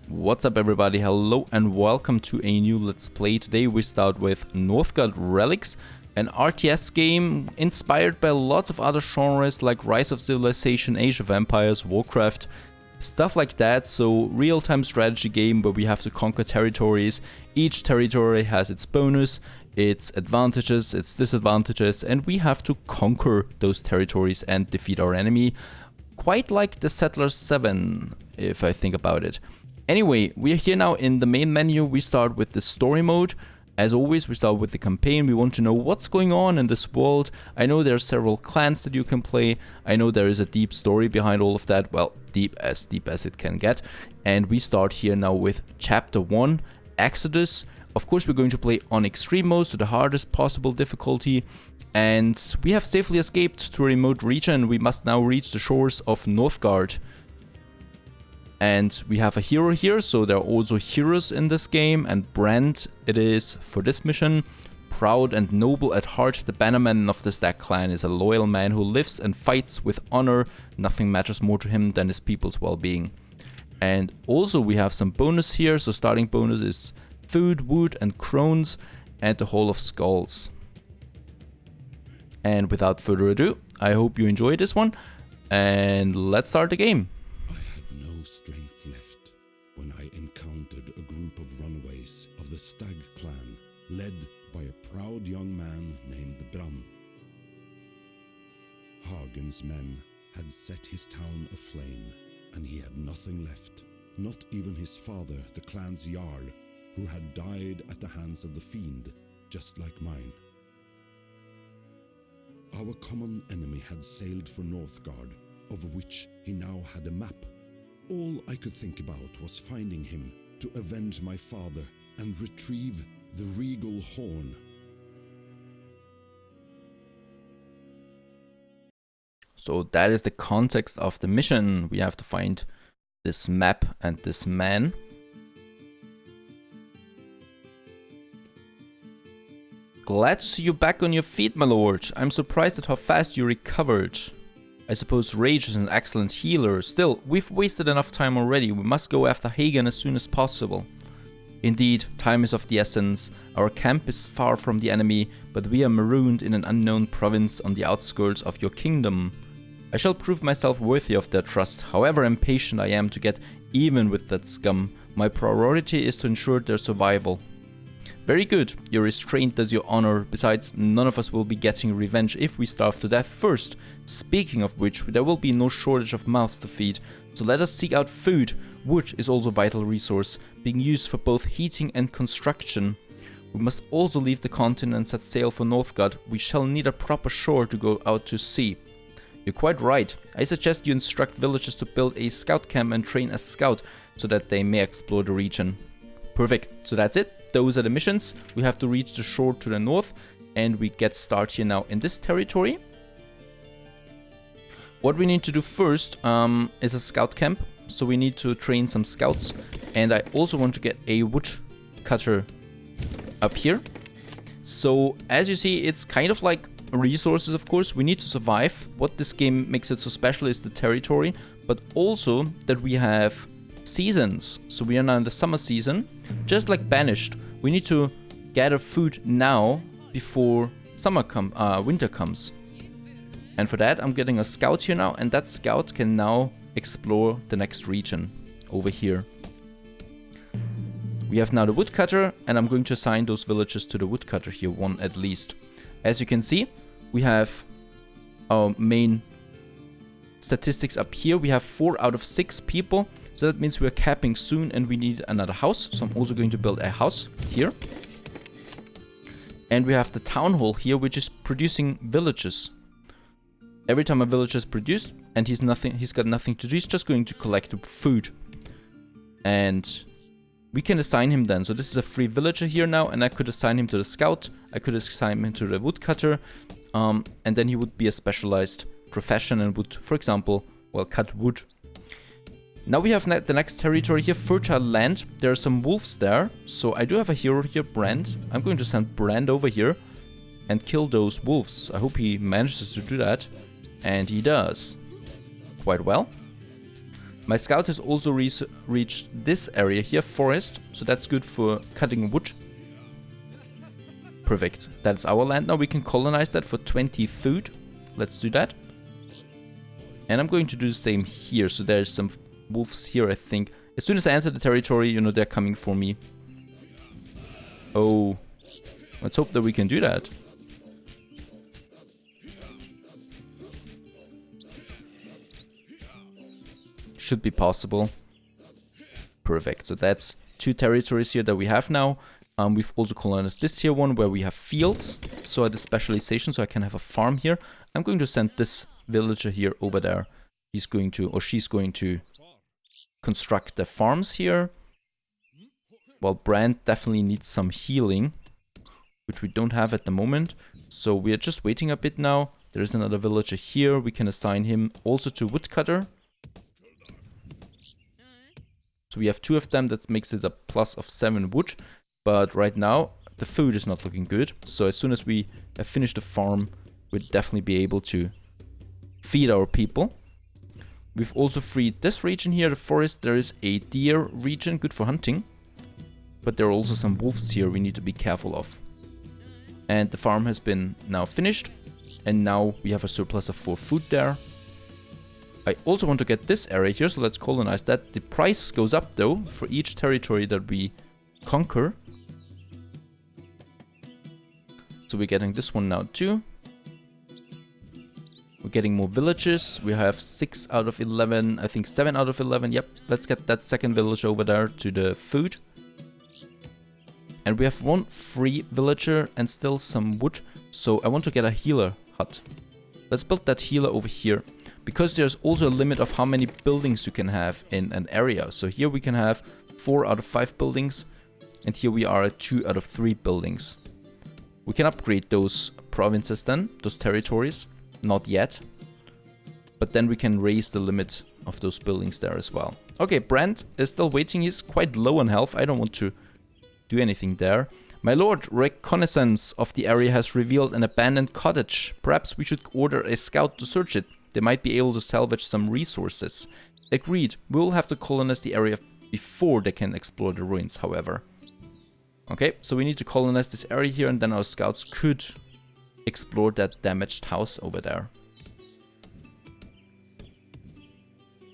What's up everybody, hello and welcome to a new Let's Play. Today we start with Northgard Relics, an RTS game inspired by lots of other genres like Rise of Civilization, Age of Empires, Warcraft, stuff like that. So real-time strategy game where we have to conquer territories. Each territory has its bonus, its advantages, its disadvantages, and we have to conquer those territories and defeat our enemy. Quite like the Settlers 7, if I think about it. Anyway, we are here now in the main menu. We start with the story mode. As always, we start with the campaign. We want to know what's going on in this world. I know there are several clans that you can play. I know there is a deep story behind all of that. Well, deep as it can get. And we start here now with Chapter 1, Exodus. Of course, we're going to play on extreme mode, so the hardest possible difficulty. And we have safely escaped to a remote region. We must now reach the shores of Northgard. And we have a hero here, so there are also heroes in this game, and Brand it is for this mission. Proud and noble at heart, the bannerman of the Stag clan is a loyal man who lives and fights with honor. Nothing matters more to him than his people's well-being. And also we have some bonus here, so starting bonus is food, wood and crones, and the Hall of Skulls. And without further ado, I hope you enjoy this one, and let's start the game. Strength left when I encountered a group of runaways of the Stag clan, led by a proud young man named Bram. Hagen's men had set his town aflame, and he had nothing left, not even his father, the clan's Jarl, who had died at the hands of the fiend, just like mine. Our common enemy had sailed for Northgard, of which he now had a map. All I could think about was finding him to avenge my father and retrieve the regal horn. So that is the context of the mission. We have to find this map and this man. Glad to see you back on your feet, my lord. I'm surprised at how fast you recovered. I suppose Rage is an excellent healer. Still, we've wasted enough time already. We must go after Hagen as soon as possible. Indeed, time is of the essence. Our camp is far from the enemy, but we are marooned in an unknown province on the outskirts of your kingdom. I shall prove myself worthy of their trust, however impatient I am to get even with that scum. My priority is to ensure their survival. Very good, your restraint does you honor. Besides, none of us will be getting revenge if we starve to death first. Speaking of which, there will be no shortage of mouths to feed, so let us seek out food. Wood is also a vital resource, being used for both heating and construction. We must also leave the continent and set sail for Northgard. We shall need a proper shore to go out to sea. You're quite right. I suggest you instruct villagers to build a scout camp and train a scout, so that they may explore the region. Perfect, so that's it. Those are the missions. We have to reach the shore to the north, and we get started here now in this territory. What we need to do first is a scout camp, so we need to train some scouts, and I also want to get a wood cutter up here. So as you see, it's kind of like resources, of course. We need to survive. What this game makes it so special is the territory, but also that we have seasons. So we are now in the summer season, just like Banished. We need to gather food now before winter comes. And for that, I'm getting a scout here now, and that scout can now explore the next region over here. We have now the woodcutter, and I'm going to assign those villagers to the woodcutter here, one at least. As you can see, we have our main statistics up here. We have 4 out of 6 people. So that means we're capping soon and we need another house. So I'm also going to build a house here. And we have the town hall here, which is producing villages. Every time a villager is produced and he's got nothing to do, he's just going to collect the food. And we can assign him then. So this is a free villager here now, and I could assign him to the scout. I could assign him to the woodcutter. And then he would be a specialized profession and would, for example, well, cut wood. Now we have the next territory here, fertile land. There are some wolves there, so I do have a hero here, Brand. I'm going to send Brand over here and kill those wolves. I hope he manages to do that, and he does quite well. My scout has also reached this area here, forest, so that's good for cutting wood. Perfect. That's our land now. We can colonize that for 20 food. Let's do that. And I'm going to do the same here. So there's some wolves here, I think. As soon as I enter the territory, you know, they're coming for me. Oh. Let's hope that we can do that. Should be possible. Perfect. So that's 2 territories here that we have now. We've also colonized this here one where we have fields. So at the specialization, so I can have a farm here. I'm going to send this villager here over there. He's going to, or she's going to construct the farms here. Well, Brand definitely needs some healing, which we don't have at the moment. So we are just waiting a bit now. There is another villager here. We can assign him also to woodcutter. So we have 2 of them. That makes it a plus of 7 wood. But right now, the food is not looking good. So as soon as we have finished the farm, we'll definitely be able to feed our people. We've also freed this region here, the forest. There is a deer region, good for hunting. But there are also some wolves here we need to be careful of. And the farm has been now finished. And now we have a surplus of 4 food there. I also want to get this area here, so let's colonize that. The price goes up though for each territory that we conquer. So we're getting this one now too. We're getting more villages. We have 6 out of 11, I think 7 out of 11. Yep, let's get that second village over there to the food. And we have 1 free villager and still some wood. So I want to get a healer hut. Let's build that healer over here. Because there's also a limit of how many buildings you can have in an area. So here we can have 4 out of 5 buildings. And here we are at 2 out of 3 buildings. We can upgrade those provinces then, those territories. Not yet. But then we can raise the limit of those buildings there as well. Okay, Brand is still waiting. He's quite low on health. I don't want to do anything there. My lord, reconnaissance of the area has revealed an abandoned cottage. Perhaps we should order a scout to search it. They might be able to salvage some resources. Agreed. We will have to colonize the area before they can explore the ruins, however. Okay, so we need to colonize this area here, and then our scouts could explore that damaged house over there.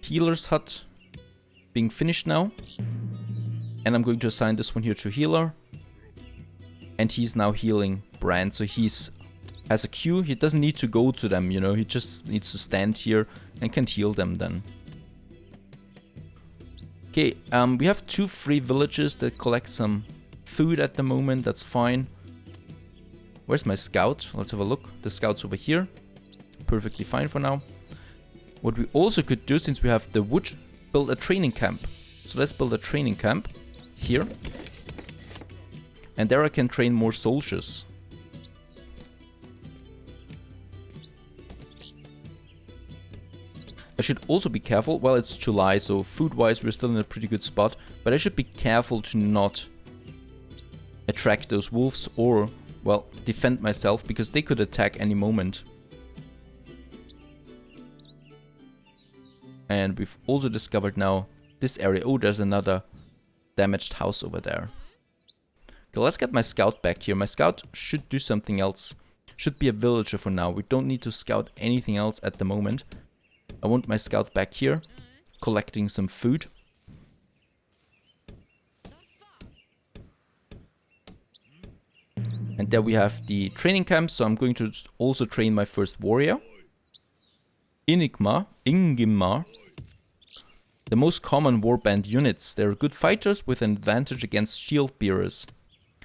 Healer's hut being finished now. And I'm going to assign this one here to healer. And he's now healing Brand, so he's has a queue. He doesn't need to go to them, you know, he just needs to stand here and can heal them then. Okay, we have 2 free villages that collect some food at the moment, that's fine. Where's my scout? Let's have a look. The scout's over here. Perfectly fine for now. What we also could do, since we have the wood, build a training camp. So let's build a training camp here. And there I can train more soldiers. I should also be careful. Well, it's July, so food-wise we're still in a pretty good spot. But I should be careful to not attract those wolves or, well, defend myself, because they could attack any moment. And we've also discovered now this area. Oh, there's another damaged house over there. Okay, let's get my scout back here. My scout should do something else. Should be a villager for now. We don't need to scout anything else at the moment. I want my scout back here, collecting some food. And there we have the training camp, so I'm going to also train my first warrior. Ingimar. The most common warband units. They're good fighters with an advantage against shield bearers.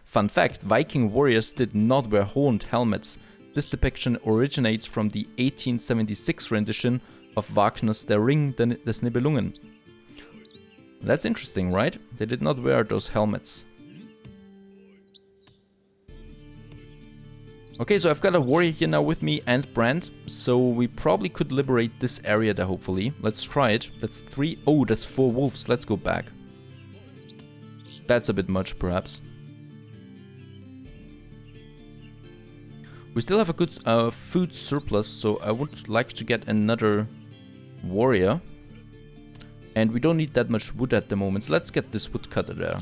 Fun fact, Viking warriors did not wear horned helmets. This depiction originates from the 1876 rendition of Wagner's Der Ring des Nibelungen. That's interesting, right? They did not wear those helmets. Okay, so I've got a warrior here now with me and Brand, so we probably could liberate this area there, hopefully. Let's try it. That's 3. Oh, that's 4 wolves. Let's go back. That's a bit much, perhaps. We still have a good food surplus, so I would like to get another warrior. And we don't need that much wood at the moment, so let's get this woodcutter there.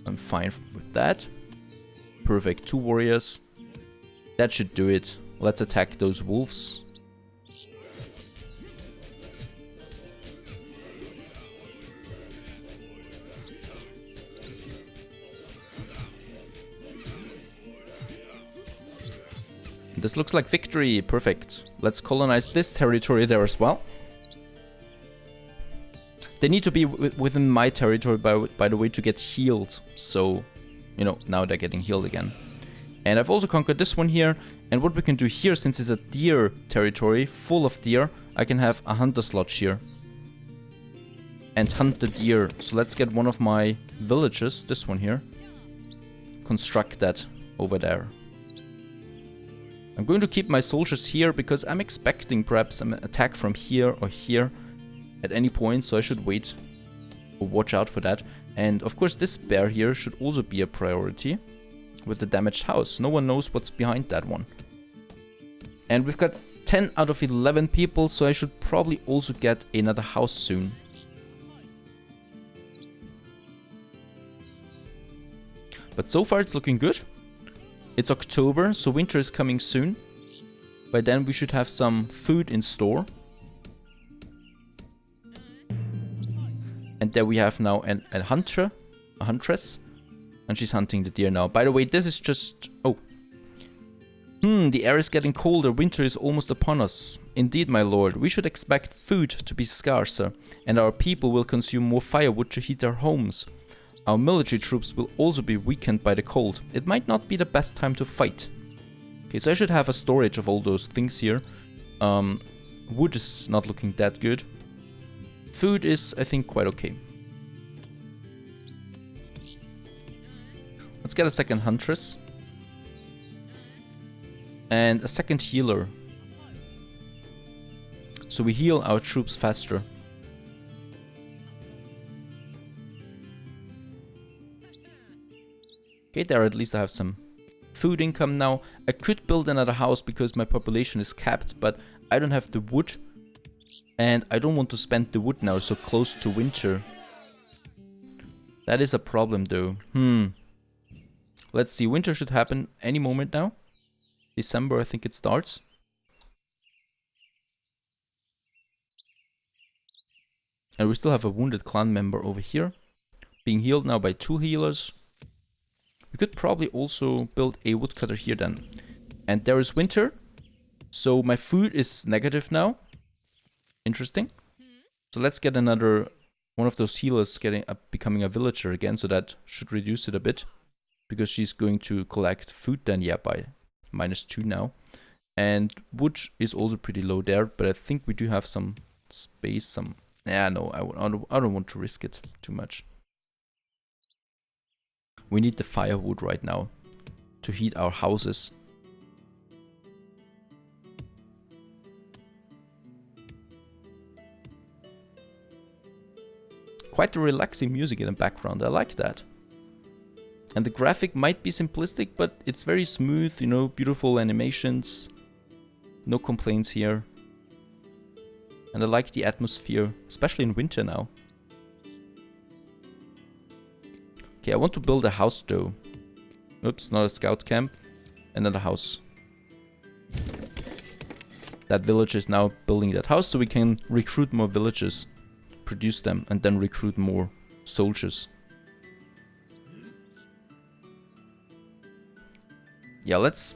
I'm fine with that. Perfect, 2 warriors. That should do it. Let's attack those wolves. This looks like victory. Perfect. Let's colonize this territory there as well. They need to be within my territory, by the way, to get healed. So, you know, now they're getting healed again. And I've also conquered this one here. And what we can do here, since it's a deer territory, full of deer, I can have a hunter's lodge here. And hunt the deer. So let's get one of my villages, this one here. Construct that over there. I'm going to keep my soldiers here because I'm expecting perhaps an attack from here or here at any point, so I should wait or watch out for that. And of course this bear here should also be a priority with the damaged house. No one knows what's behind that one. And we've got 10 out of 11 people, so I should probably also get another house soon. But so far it's looking good. It's October, so winter is coming soon. By then we should have some food in store. And there we have now a huntress. And she's hunting the deer now. By the way, this is just... Oh. The air is getting colder. Winter is almost upon us. Indeed, my lord. We should expect food to be scarcer. And our people will consume more firewood to heat their homes. Our military troops will also be weakened by the cold. It might not be the best time to fight. Okay, so I should have a storage of all those things here. Wood is not looking that good. Food is, I think, quite okay. Let's get a second huntress. And a second healer. So we heal our troops faster. Okay, there at least I have some food income now. I could build another house because my population is capped, but I don't have the wood. And I don't want to spend the wood now so close to winter. That is a problem though. Let's see, winter should happen any moment now. December I think it starts. And we still have a wounded clan member over here. Being healed now by 2 healers. We could probably also build a woodcutter here then. And there is winter. So my food is negative now. Interesting. So let's get another one of those healers becoming a villager again. So that should reduce it a bit. Because she's going to collect food then, yeah, by -2 now. And wood is also pretty low there. But I think we do have some space. Yeah, no, I don't want to risk it too much. We need the firewood right now to heat our houses. Quite the relaxing music in the background, I like that. And the graphic might be simplistic, but it's very smooth, you know, beautiful animations. No complaints here. And I like the atmosphere, especially in winter now. Okay, I want to build a house though. Oops, not a scout camp. Another house. That village is now building that house so we can recruit more villages. Produce them and then recruit more soldiers. Yeah, let's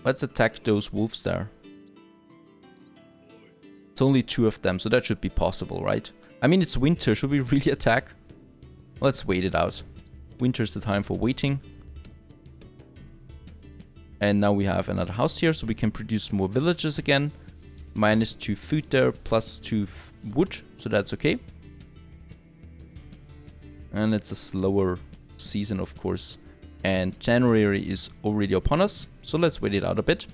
attack those wolves there. It's only 2 of them, so that should be possible, right? I mean, it's winter. Should we really attack? Let's wait it out. Winter's the time for waiting. And now we have another house here, so we can produce more villages again. -2 food there, +2 wood, so that's okay. And it's a slower season, of course. And January is already upon us, so let's wait it out a bit.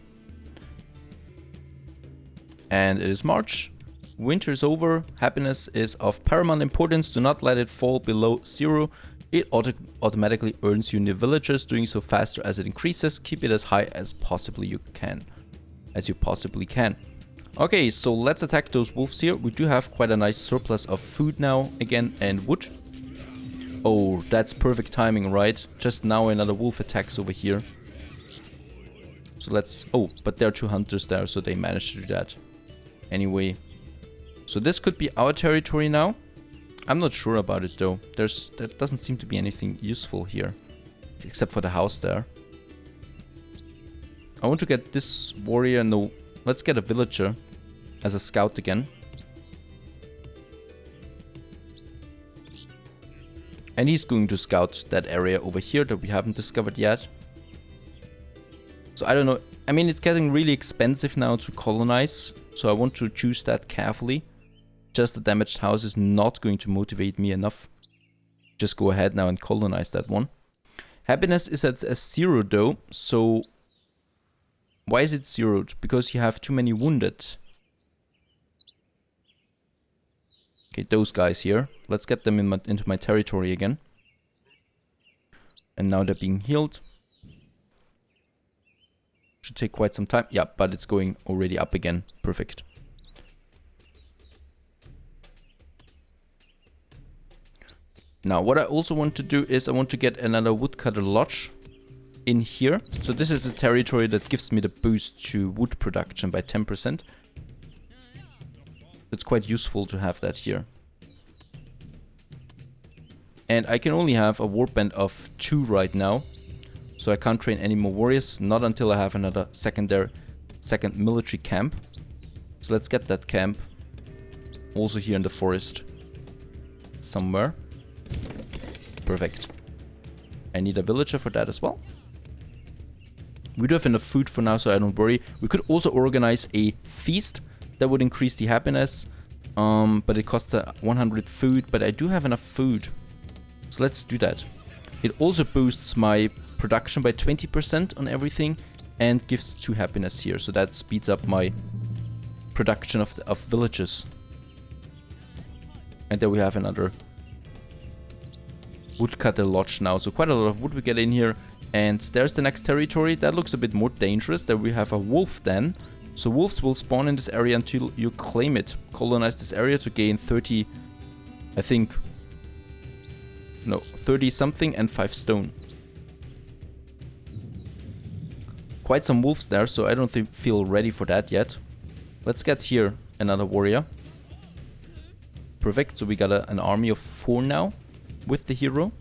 And it is March. Winter is over. Happiness is of paramount importance. Do not let it fall below 0. It automatically earns you new villagers, doing so faster as it increases. Keep it as high as you possibly can. Okay, so let's attack those wolves here. We do have quite a nice surplus of food now again and wood. Oh, that's perfect timing, right? Just now another wolf attacks over here. So let's... Oh, but there are 2 hunters there, so they managed to do that. Anyway. So this could be our territory now. I'm not sure about it though. There doesn't seem to be anything useful here. Except for the house there. I want to get this warrior... No, let's get a villager as a scout again. And he's going to scout that area over here that we haven't discovered yet. So I don't know. I mean, it's getting really expensive now to colonize. So I want to choose that carefully. Just the damaged house is not going to motivate me enough. Just go ahead now and colonize that one. Happiness is at a 0 though. So why is it 0'd? Because you have too many wounded. Okay, those guys here. Let's get them into my territory again. And now they're being healed. Should take quite some time. Yeah, but it's going already up again. Perfect. Now, what I also want to do is I want to get another woodcutter lodge in here. So this is the territory that gives me the boost to wood production by 10%. It's quite useful to have that here. And I can only have a warband of 2 right now. So I can't train any more warriors. Not until I have another second military camp. So let's get that camp. Also here in the forest. Somewhere. Perfect. I need a villager for that as well. We do have enough food for now, so I don't worry. We could also organize a feast. That would increase the happiness, but it costs 100 food, but I do have enough food. So let's do that. It also boosts my production by 20% on everything and gives 2 happiness here. So that speeds up my production of villages. And there we have another woodcutter lodge now. So quite a lot of wood we get in here. And there's the next territory. That looks a bit more dangerous. There we have a wolf den. So wolves will spawn in this area until you claim it. Colonize this area to gain 30, I think, no, 30 something and 5 stone. Quite some wolves there, so I don't feel ready for that yet. Let's get here another warrior. Perfect, so we got an army of 4 now with the hero.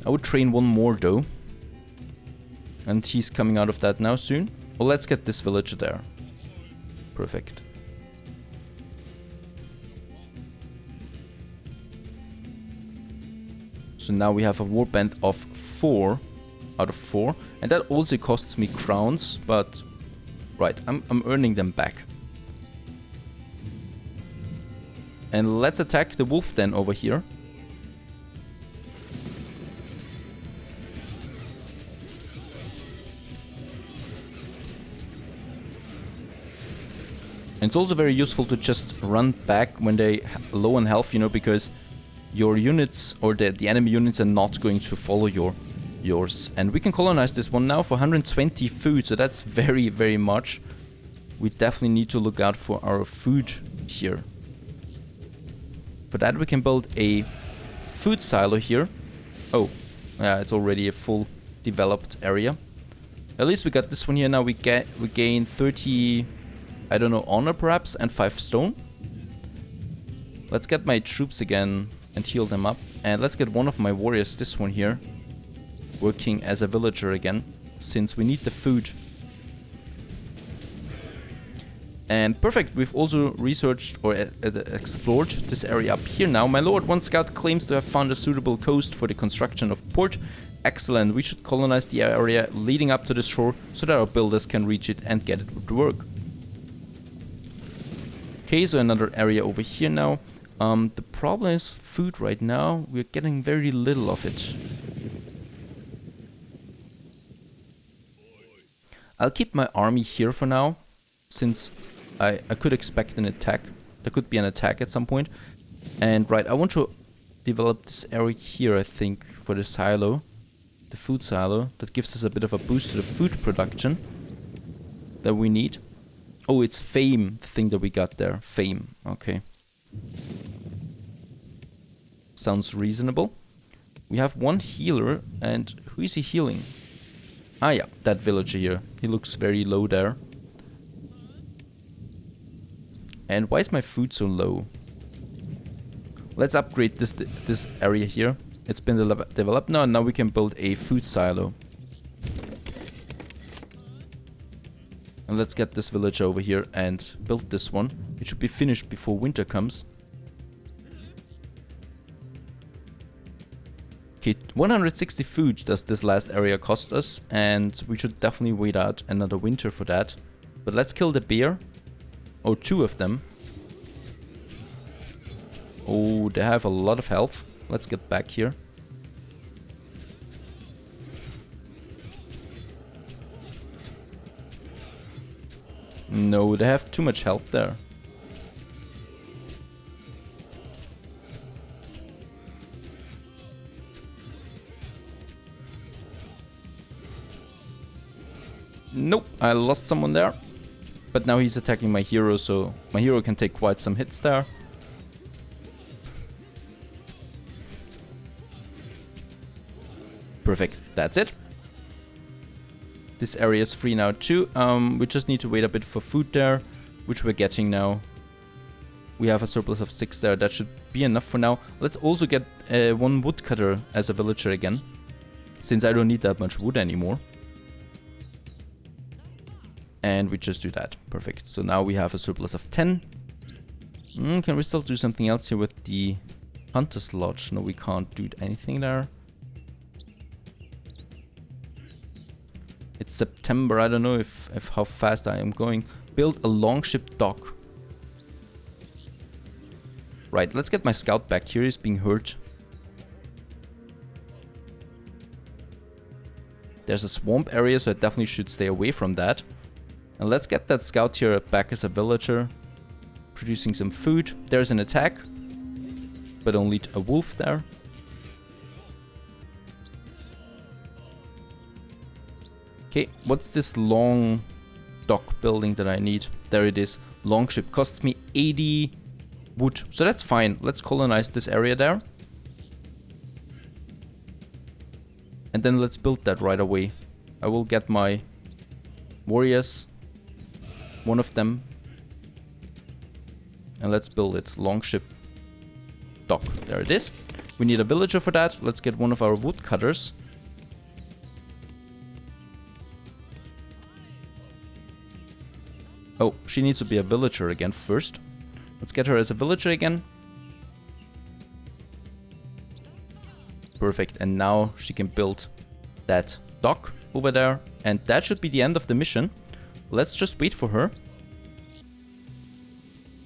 I would train one more though. And he's coming out of that now soon. Well, let's get this villager there. Perfect. So now we have a warband of 4 out of 4. And that also costs me crowns, but... Right, I'm earning them back. And let's attack the wolf den over here. And it's also very useful to just run back when they're low on health, you know, because your units or the enemy units are not going to follow yours. And we can colonize this one now for 120 food, so that's very, very much. We definitely need to look out for our food here. For that we can build a food silo here. Oh, yeah, it's already a full developed area. At least we got this one here now. We gain 30... I don't know, honor perhaps, and 5 stone. Let's get my troops again and heal them up. And let's get one of my warriors, this one here, working as a villager again, since we need the food. And perfect, we've also researched or explored this area up here now. My lord, one scout claims to have found a suitable coast for the construction of port. Excellent, we should colonize the area leading up to the shore so that our builders can reach it and get it to work. Okay, so another area over here now. The problem is food right now. We're getting very little of it. I'll keep my army here for now, since I could expect an attack. There could be an attack at some point. And right, I want to develop this area here, I think, for the silo. The food silo. That gives us a bit of a boost to the food production. that we need. Oh, it's fame, the thing that we got there. Fame, okay. Sounds reasonable. We have one healer, and who is he healing? Ah yeah, that villager here. He looks very low there. And why is my food so low? Let's upgrade this area here. It's been developed now, and now we can build a food silo. And let's get this village over here and build this one. It should be finished before winter comes. Okay, 160 food does this last area cost us, and we should definitely wait out another winter for that. But let's kill the bear. Oh, 2 of them. Oh, they have a lot of health. Let's get back here. No, they have too much health there. Nope, I lost someone there. But now he's attacking my hero, so my hero can take quite some hits there. Perfect, that's it. This area is free now too. We just need to wait a bit for food there, which we're getting now. We have a surplus of 6 there. That should be enough for now. Let's also get 1 woodcutter as a villager again, since I don't need that much wood anymore. And we just do that. Perfect. So now we have a surplus of 10. Can we still do something else here with the Hunter's Lodge? No, we can't do anything there. It's September. I don't know if how fast I am going. Build a longship dock. Right, let's get my scout back here. He's being hurt. There's a swamp area, so I definitely should stay away from that. And let's get that scout here back as a villager. Producing some food. There's an attack. But only a wolf there. Okay, what's this long dock building that I need? There it is. Longship costs me 80 wood. So that's fine. Let's colonize this area there. And then let's build that right away. I will get my warriors. One of them. And let's build it. Longship dock. There it is. We need a villager for that. Let's get one of our woodcutters. Oh, she needs to be a villager again first. Let's get her as a villager again. Perfect. And now she can build that dock over there. And that should be the end of the mission. Let's just wait for her.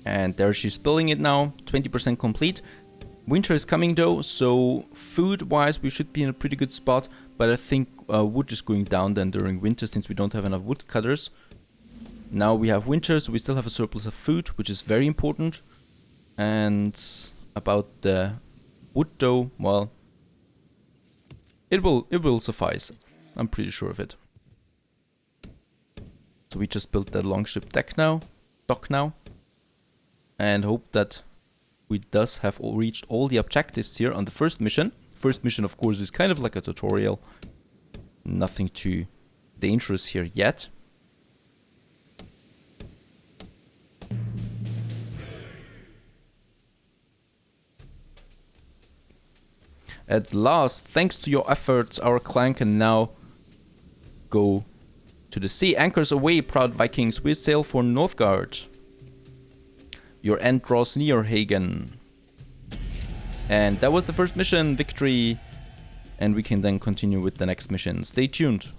And there she's building it now. 20% complete. Winter is coming though, so food-wise we should be in a pretty good spot. But I think wood is going down then during winter since we don't have enough woodcutters. Now we have winter, so we still have a surplus of food, which is very important. And about the wood though, well, it will suffice. I'm pretty sure of it. So we just built that longship dock now. And hope that we thus have reached all the objectives here on the first mission. First mission, of course, is kind of like a tutorial. Nothing too dangerous here yet. At last, thanks to your efforts, our clan can now go to the sea. Anchors away, proud Vikings. We sail for Northgard. Your end draws near, Hagen. And that was the first mission, victory. And we can then continue with the next mission. Stay tuned.